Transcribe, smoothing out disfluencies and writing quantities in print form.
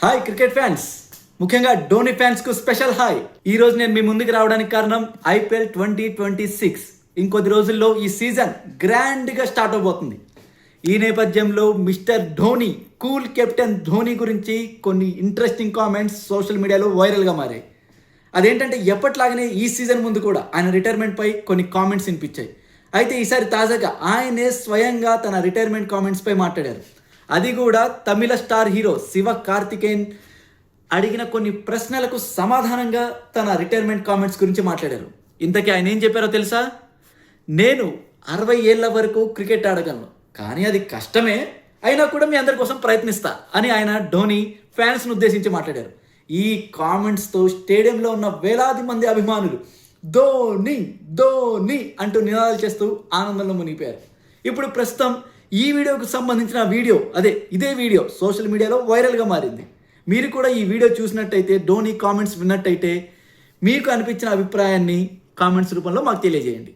Hi cricket fans, ముఖ్యంగా Dhoni fans కు special hi. ఈ రోజు నేను మీ ముందుకు రావడానికి కారణం ఐపీఎల్ 2026 ఇంకొద్ది రోజుల్లో ఈ సీజన్ గ్రాండ్ గా స్టార్ట్ అవబోతుంది. ఈ నేపథ్యంలో mister Dhoni, cool captain Dhoni గురించి కొన్ని ఇంట్రెస్టింగ్ కామెంట్స్ సోషల్ మీడియాలో వైరల్గా మారాయి. అదేంటంటే ఎప్పట్లాగనే ఈ సీజన్ ముందు కూడా ఆయన రిటైర్మెంట్ పై కొన్ని కామెంట్స్ వినిపించాయి. అయితే ఈసారి తాజాగా ఆయనే స్వయంగా తన రిటైర్మెంట్ కామెంట్స్ పై మాట్లాడారు. అది కూడా తమిళ స్టార్ హీరో శివ కార్తికేయన్ అడిగిన కొన్ని ప్రశ్నలకు సమాధానంగా తన రిటైర్మెంట్ కామెంట్స్ గురించి మాట్లాడారు. ఇంతకీ ఆయన ఏం చెప్పారో తెలుసా? నేను 60 ఏళ్ల వరకు క్రికెట్ ఆడగలను, కానీ అది కష్టమే, అయినా కూడా మీ అందరి కోసం ప్రయత్నిస్తా అని ఆయన ధోని ఫ్యాన్స్ను ఉద్దేశించి మాట్లాడారు. ఈ కామెంట్స్తో స్టేడియంలో ఉన్న వేలాది మంది అభిమానులు ధోని ధోని అంటూ నినాదాలు చేస్తూ ఆనందంలో మునిగిపోయారు. ఇప్పుడు ప్రస్తుతం ఈ వీడియోకు సంబంధించిన ఇదే వీడియో సోషల్ మీడియాలో వైరల్గా మారింది. మీరు కూడా ఈ వీడియో చూసినట్టయితే, ధోని కామెంట్స్ విన్నట్టయితే మీకు అనిపించిన అభిప్రాయాన్ని కామెంట్స్ రూపంలో మాకు తెలియజేయండి.